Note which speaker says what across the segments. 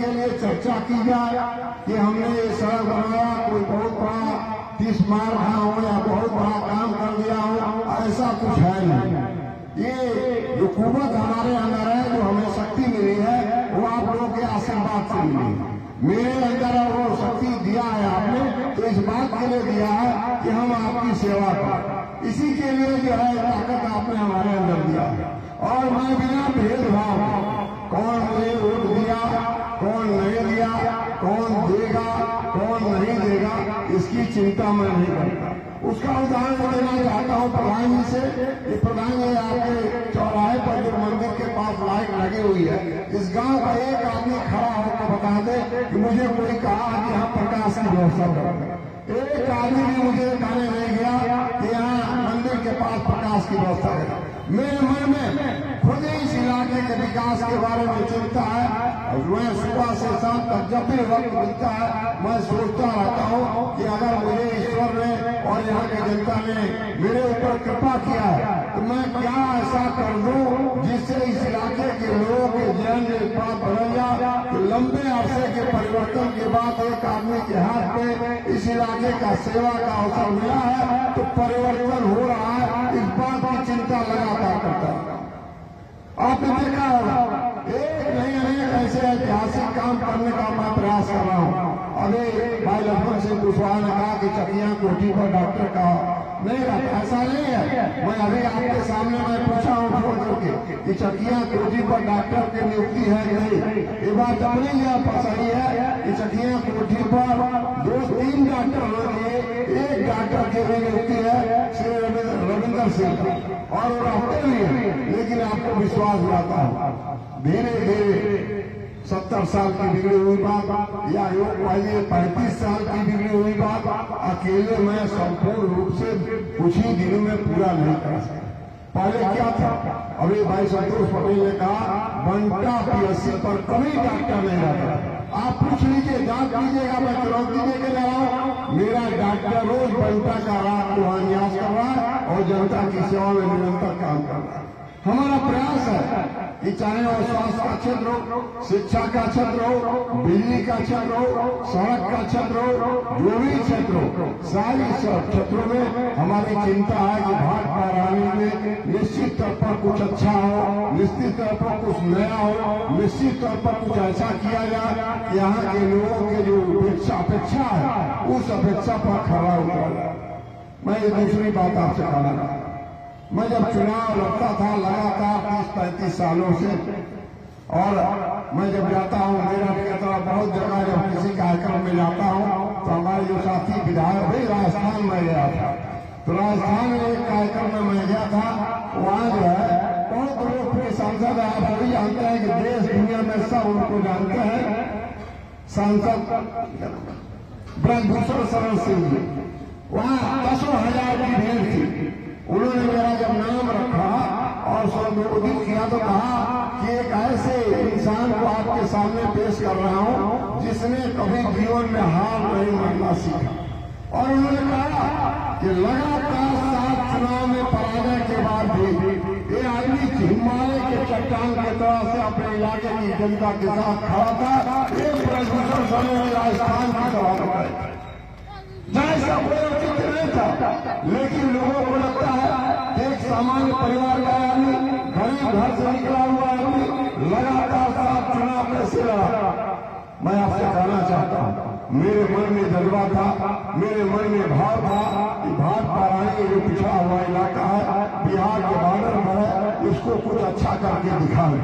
Speaker 1: के लिए चर्चा की जाए कि हमने ये सड़क बनाया, कोई बहुत बड़ा 30 मार रहा हो या बहुत बड़ा काम कर दिया हो, ऐसा कुछ है नहीं। ये जो कुवत हमारे अंदर है, जो हमें शक्ति मिली है, वो आप लोगों के आशीर्वाद से मिली है। मेरे अंदर वो शक्ति दिया है आपने, तो इस बात के लिए दिया है कि हम आपकी सेवा करें। इसी के लिए जो है ताकत आपने हमारे अंदर दिया है। और मैं बिना भेदभाव कौन मुझे वोट दिया, कौन नहीं दिया, कौन देगा, कौन नहीं देगा, इसकी चिंता मैं नहीं करता। उसका उदाहरण देना चाहता हूँ प्रधान जी से। कि प्रधान जी आपके चौराहे पर जो मंदिर के पास लाइट लगी हुई है, इस गांव का एक आदमी खड़ा होकर बता दे कि मुझे कोई कहा कि यहाँ प्रकाश की व्यवस्था करें। एक आदमी भी मुझे कहने नहीं गया कि यहाँ मंदिर के पास प्रकाश की व्यवस्था करें। मेरे मन में खुद ही इस इलाके के विकास के बारे में चिंता है। और मैं सुबह से शाम तक जब भी वक्त मिलता है, मैं सोचता रहता हूँ कि अगर मुझे ईश्वर ने और यहाँ की जनता ने मेरे ऊपर कृपा किया है, तो मैं क्या ऐसा कर दूं जिससे इस इलाके के लोगों के जीवन में इतना बदल जाए कि लंबे अरसे के परिवर्तन के बाद एक आदमी के हाथ में इस इलाके का सेवा का अवसर मिला है, तो परिवर्तन हो रहा है। इस बात की चिंता लगातार करता है। आपने देखा होगा एक नहीं अनेक ऐसे ऐतिहासिक काम करने का मैं प्रयास कर रहा हूँ। अभी भाई लक्ष्मण सिंह कुशवाहा ने कहा कि चकिया कोठी पर डॉक्टर का नहीं रहता, ऐसा नहीं है। मैं अभी आपके सामने मैं पूछा हूँ छोड़ करके कि चकिया कोठी पर डॉक्टर की नियुक्ति है कि नहीं। ये बात अपनी जगह पर सही है कि चकिया कोठी पर 2-3 डॉक्टर होंगे, एक डॉक्टर की भी नियुक्ति है श्री रविंदर सिंह का, और वो रहते भी है। लेकिन आपको विश्वास दिलाता हूँ, धीरे धीरे 70 साल की बिगड़ी हुई बात या योग पहले 35 साल की बिगड़ी हुई बात अकेले मैं संपूर्ण रूप से कुछ ही दिनों में पूरा नहीं कर सकता। पहले क्या था, अभी भाई संतोष पटेल ने कहा बंटा PSC पर कभी डॉक्टर नहीं रहता। आप पूछ लीजिए, जांच कीजिएगा, मैं चुनौती देके ले रहा हूँ। मेरा डॉक्टर रोज बंटा का रात को न्यास कर रहा है और जनता की सेवा में निरंतर काम कर रहा है। हमारा प्रयास है कि चाहे वो स्वास्थ्य का क्षेत्र हो, शिक्षा का क्षेत्र हो, बिजली का क्षेत्र हो, सड़क का क्षेत्र हो, जो भी क्षेत्र हो, सारी क्षेत्रों में हमारी चिंता है कि भाजपा रानी में निश्चित तौर पर कुछ अच्छा हो, निश्चित तौर पर कुछ नया हो, निश्चित तौर पर कुछ ऐसा किया जाए कि यहाँ के लोगों के जो अपेक्षा है उस अपेक्षा पर खरा उतरा जाए। मैं ये दूसरी बात आपसे कहना चाहता हूं। मैं जब चुनाव लड़ता था लगातार 30-35 सालों से, और मैं जब जाता हूँ मेरा कहता बहुत जगह जब किसी कार्यक्रम में जाता हूँ तो हमारे जो साथी विधायक भी राजस्थान में गया था, तो राजस्थान में एक कार्यक्रम में मैं गया था। वहाँ जो है बहुत लोकप्रिय सांसद है, आप सभी जानते हैं कि देश दुनिया में सब उनको जानते हैं, सांसद ब्रजभूषण शरण सिंह जी। वहाँ 10,000 की भीड़ थी। उन्होंने मेरा जब नाम रखा और संबोधित किया तो कहा कि एक ऐसे इंसान को आपके सामने पेश कर रहा हूं जिसने कभी जीवन में हार नहीं मानना सीखा। और उन्होंने कहा कि लगातार 7 चुनाव में पराजय के बाद भी ये आदमी हिमालय के चट्टान की तरह से अपने इलाके की जनता के साथ खड़ा था। एक ब्रजभूषण शरण राजस्थान की सभा बताई, जैसा कोई उचित नहीं था, लेकिन लोगों को लगता है कि एक सामान्य परिवार का आदमी, गरीब घर से निकला हुआ आदमी लगातार 7 चुनाव कैसे लड़ा। मैं आपसे कहना चाहता हूँ, मेरे मन में जज्बा था, मेरे मन में भाव था कि भाजपा रानी जो पिछड़ा हुआ इलाका है, बिहार के बॉर्डर पर है, इसको कुछ अच्छा करके दिखाए।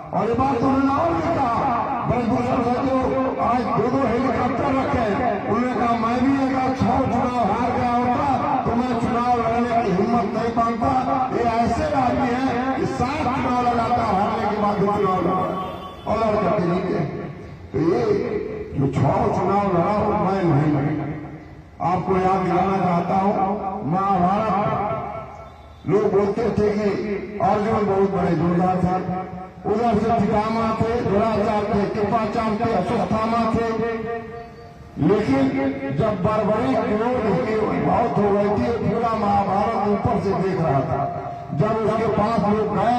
Speaker 1: और ये बात उन्होंने और भी कहा, ब्रजभूषण से जो आज 2 हेलीकॉप्टर रखे, उन्होंने कहा मैं भी अगर 6 चुनाव हार गया होता तो मैं चुनाव लड़ने की हिम्मत नहीं पाता। ये ऐसे आदमी है कि 7 चुनाव लगातार हारने के बाद चुनाव लड़ा और लड़ करके जीते। तो ये जो 6 चुनाव लड़ा वो मैं नहीं लड़ा। आपको याद दिलाना चाहता हूँ, महाभारत लोग बोलते थे कि अर्जुन बहुत बड़े जोरदार था, उधर से पितामह थे, द्रोणाचार्य थे, कृपाचार्य थे, अश्वत्थामा थे। लेकिन जब बर्बरी क्रोध की बहुत हो गई थी, पूरा महाभारत ऊपर से देख रहा था। जब उसके पास लोग गए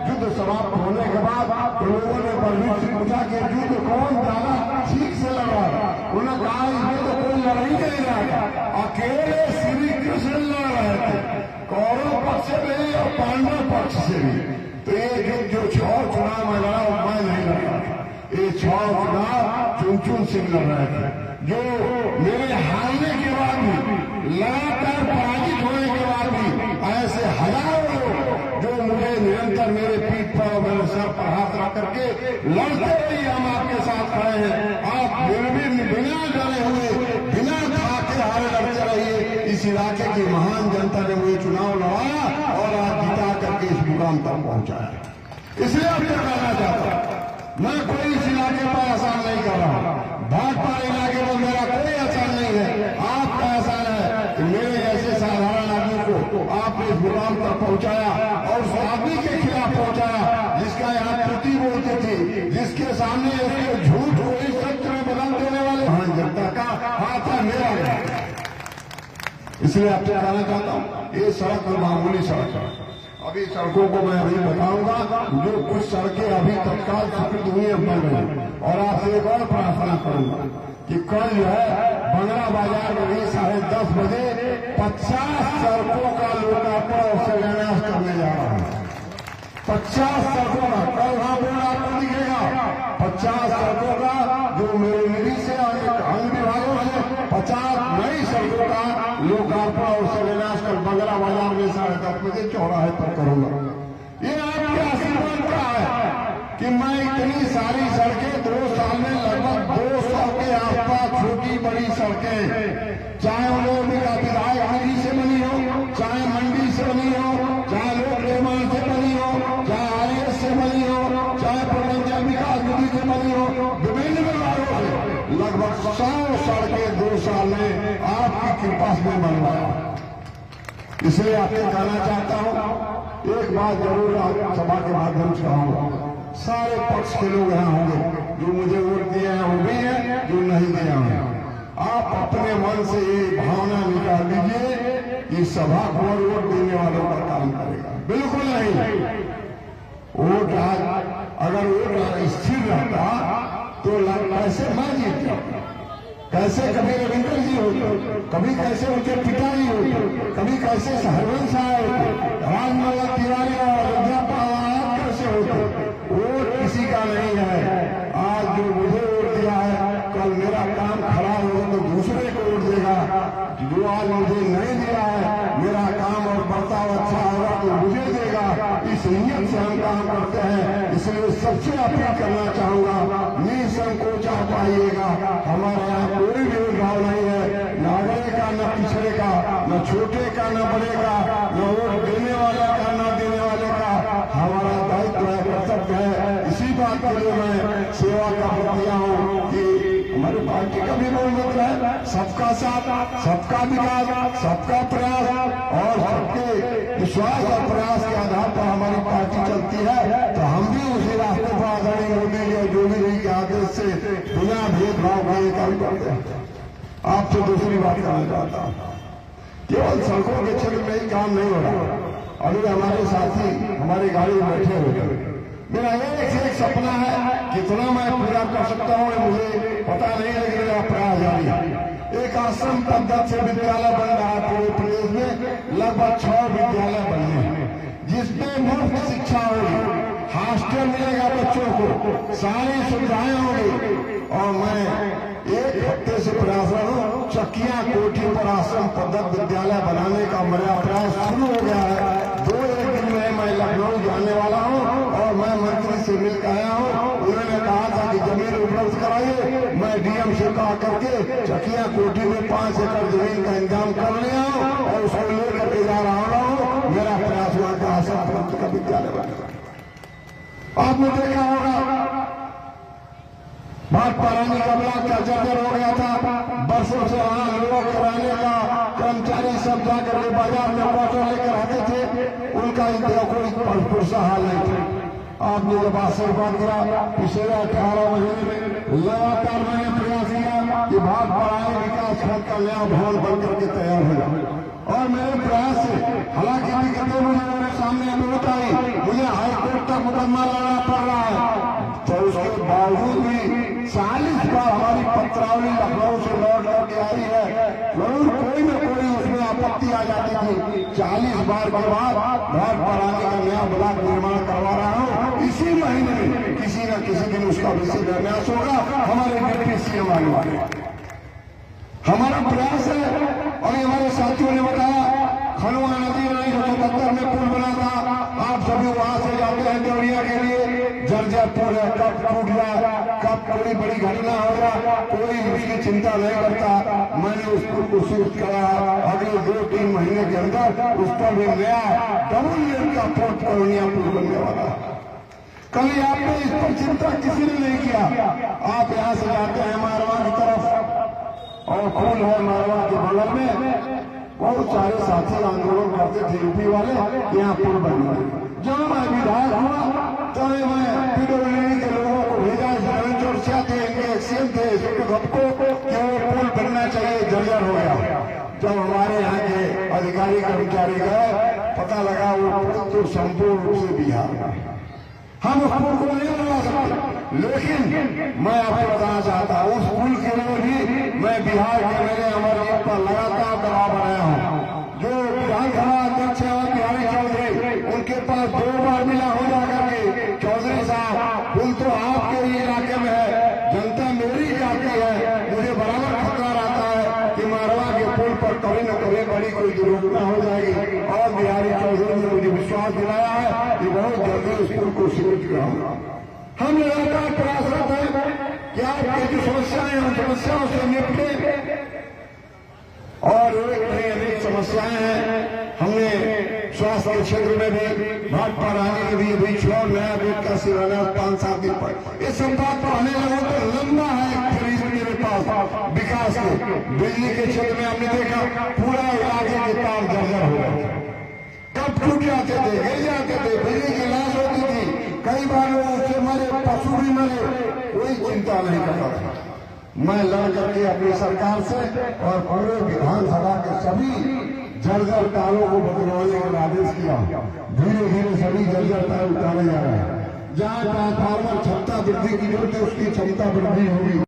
Speaker 1: युद्ध समाप्त होने के बाद, तो लोगों ने बलवीर से पूछा कि युद्ध कौन था, अकेले श्री कृष्ण लड़ रहे थे, कौरव पक्ष से भी और पांडव पक्ष से भी। तो ये जो 6 चुनाव में लड़ा मैं नहीं लड़ा, ये 6 चुनाव चुन सिंह लड़ रहे थे, जो मेरे हारने के बाद भी, लगातार पराजित होने के बाद भी ऐसे हजारों लोग जो मुझे निरंतर मेरे पीठ पर और मेरे सर पर हाथ रख करके लड़ते रहिए, हम आपके साथ खड़े हैं, आप बिना डरे हुए, बिना खाके हारे लड़ते रहिए। इस इलाके की महान जनता ने मुझे चुनाव लड़ाया और आज जिता करके इस मुकाम तक पहुंचाया। इसलिए अब क्या कहना चाहता हूं, मैं कोई इस इलाके पर आसान नहीं कर रहा, भाजपा इलाके पर मेरा कोई असर नहीं है, आपका असर है कि मेरे ऐसे साधारण आदमी को आपने इस मुकाम तक पहुंचाया और उस आदमी के खिलाफ पहुंचाया जिसका यहाँ प्रति बोलती थी, जिसके सामने उसके झूठ को इस सत्य में बदल देने वाले महान जनता का हाथ है मेरा है। इसलिए आपसे कहना चाहता हूँ, ये सड़क मामूली सड़क है, अभी सड़कों को मैं अभी बताऊंगा, जो कुछ सड़कें अभी तत्काल स्वीकृत हुई है बन रही। और आपसे एक और प्रार्थना करूंगा कि कल जो है बंगरा बाजार में भी 10:30 बजे 50 सड़कों का लोकार्पण और शिलान्यास करने जा रहा हूं। 50 सड़कों का कल वहां बोर्ड आपको दिखेगा, 50 सड़कों का जो मेरे निधि से अन्य विभागों से 50 नई सड़कों का लोकार्पण और शिलान्यास कल बंगरा बाजार में 10:30 बजे चौराहे पर करूंगा। ये आपके आशीर्वाद का है कि मैं इतनी सारी सड़कें 2 साल में लगभग 200 के आसपास छोटी बड़ी सड़कें, चाहे उन्होंने विधायक निधि से बनी हो, चाहे मंडी से बनी हो, चाहे लोक निर्माण से बनी हो, चाहे आरएस से बनी हो, चाहे पूर्वांचल विकास निधि से बनी हो, विभिन्न विभागों से लगभग 100 सड़कें 2 साल में आपकी कृपा से बनवाया। इसलिए आपसे कहना चाहता हूं, एक बात जरूर आप सभा के माध्यम से कहूंगा, सारे पक्ष के लोग यहाँ होंगे, जो मुझे वोट दिए हैं वो भी हैं, जो नहीं दिए हैं। आप अपने मन से ये भावना निकाल लीजिए कि सभा को वोट देने वालों का काम करेगा, बिल्कुल नहीं। वोट अगर वोट स्थिर रहता तो कैसे मैं जीत जाता, कैसे कभी रविंद्र जी होते, कभी कैसे उनके पिताजी होते, कभी कैसे हरवंश आए होते, राजमल्ला तिवारी और अयोध्या पहाड़ कैसे होते। वोट किसी का नहीं है। आज जो मुझे वोट दिया है, कल मेरा काम खराब हो तो दूसरे को वोट देगा। जो आज मुझे नहीं दिया है, मेरा काम और बर्ताव अच्छा होगा तो मुझे देगा। इस नियत से हम काम करते हैं। इसलिए सबसे अपील करना चाहूंगा, निसंकोच आप आइएगा। हमारे यहाँ कोई भेदभाव नहीं है, न आगे का न पिछड़े का, न छोटे का न बड़े का, न वोट देने वाले का न देने वाले का। हमारा दायित्व है, कर्तव्य है। इसी बात के लिए मैं सेवा का प्रतिया हूँ कि हमारी पार्टी का भी बहुमत है, सबका साथ, सबका विकास, सबका प्रयास और सबके विश्वास और प्रयास के आधार पर हमारी पार्टी चलती है। तो हम भी उसी रास्ते पर आदरणीय मोदी जी और योगी जी के आदेश से बिना भेदभाव का ये काम करते हैं। आपसे दूसरी बात करना चाहता हूँ, केवल सड़कों के क्षेत्र में ही काम नहीं हो रहा। अभी हमारे साथी हमारी गाड़ी में बैठे हुए, मेरा एक सपना है, कितना मैं पूरा कर सकता हूँ मुझे पता नहीं, लेकिन मेरा प्रयास जारी है। एक आश्रम पद्धति से विद्यालय बन रहा है पूरे प्रदेश में, लगभग 6 विद्यालय बनने हैं, जिसमें मुफ्त शिक्षा होगी, हॉस्टल मिलेगा बच्चों को, सारी सुविधाएं होगी। और मैं एक हफ्ते से प्रयासरत हूँ, चकिया कोठी पर आश्रम पद्धति विद्यालय बनाने का मेरा प्रयास शुरू हो गया है। 2-1 दिन में मैं लखनऊ जाने वाला हूँ और मैं मंत्री से मिलकर आया हूँ। उन्होंने कहा था कि जमीन उपलब्ध कराइए। मैं डीएम से कहा करके चकिया कोठी में 5 एकड़ जमीन का इंतजाम कर लिया हूँ और उसको लेकर के जा रहा हूँ। मेरा प्रयास हुआ कि आश्रम पद्धति का विद्यालय बनेगा। आपने देखा होगा भाजपा रानी का ब्लॉक का जर्जर हो गया था, बरसों से वहां लोगों के रहने का, कर्मचारी सब जाकर के बाजार में क्वार्टर लेकर आते थे, उनका कोई पुरसा हाल नहीं था। आपने जब आशीर्वाद दिया, पिछले 18 महीने में लगातार मैंने प्रयास किया कि भाजपा रानी विकास खंड का नया भवन बनकर के तैयार हो जाए। और मेरे प्रयास से हालांकि दिक्कतें मुझे मेरे सामने बहुत आई, मुझे हाईकोर्ट तक मुकदमा लड़ना पड़ रहा है, तो उसके बावजूद भी 40 बार हमारी पत्रावली लखनऊ से लौट करके आई है जरूर कोई न कोई उसमें आपत्ति आ जाती थी। 40 बार के बाद घाट पर आने का नया ब्लॉक निर्माण करवा रहा हूँ। इसी महीने में किसी न किसी दिन उसका शिलान्यास होगा। हमारे डिप्टी सीएम आने वाले, हमारा प्रयास है। और हमारे साथियों ने बताया खनवा नदी में जो 77 में पुल बना था, आप सभी वहां से जाते हैं देवरिया के लिए, जर्जर पुल है, कब टूट जाए, कब कोई बड़ी घटना होगा, कोई उसकी चिंता नहीं करता। मैंने उस पुल को शुरू करा, अगले 2-3 महीने के अंदर उस पर भी नया डबल लेन का पोर्ट पूर्णिया पुल बनने वाला है। कभी आपने इस पर चिंता किसी ने नहीं किया। आप यहाँ से जाते हैं मारवा की तरफ और पुल है मारवा के बगल में, बहुत सारे साथी आंदोलन करते थे यूपी वाले, यहाँ पुल बन गए। जब मैं विधायक हुआ तब मैं पीडब्ल्यूडी के लोगों को भेजा, चर्चा थे, इनके एक्सीएम थे सबको कि वो पुल बनना चाहिए, जर्जर हो गया। जब हमारे यहाँ के अधिकारी कर्मचारी गए, पता लगा वो पुल तो संपूर्ण रूप से बिहार में, हम उस पुल को नहीं बना सकते। लेकिन मैं आपको बताना चाहता हूँ, उस पुल के लिए भी मैं बिहार के मेरे अमरजीत पर लगातार दबाव बनाया हूँ। जो विधानसभा अध्यक्ष है बिहारी चौधरी, उनके पास 2 बार मिला हो जाकर के, चौधरी साहब पुल तो आपके ही इलाके में है, जनता मेरी जाती है, मुझे बराबर खतरा रहता है कि मारवा के पुल पर कभी न कभी बड़ी कोई दुर्घटना हो जाएगी। और बिहारी चौधरी ने मुझे विश्वास दिलाया है कि बहुत जल्दी उस पुल को शुरू कराऊंगा। हम लगातार प्रयासरत हैं कि आपकी जो समस्याएं हैं उन समस्याओं से निपटे, और अनेक समस्याएं हैं। हमने स्वास्थ्य के क्षेत्र में भी भाजपा राज्य के भी अभी 6 नया बेड का शिलान्यास 5-7 दिन पर, इस सब बात पर आने लगा तो लंबा है खरीद मेरे पास विकास के। बिजली के क्षेत्र में हमने देखा पूरा इलाके के तार जर्जर हो गए, कब टूट जाते थे, गिर जाते थे, बिजली की लाश होती थी, कई बार उससे मरे, पशु भी मरे, कोई चिंता नहीं करता था। मैं लड़ करके अपनी सरकार से और पूरे विधानसभा के सभी जर्जर तारों को बदलवाने का आदेश किया। धीरे धीरे सभी जर्जर तार उतारे जा रहे हैं। जहाँ ट्रांसफार्मर क्षमता वृद्धि की जरूरत है उसकी क्षमता वृद्धि होगी।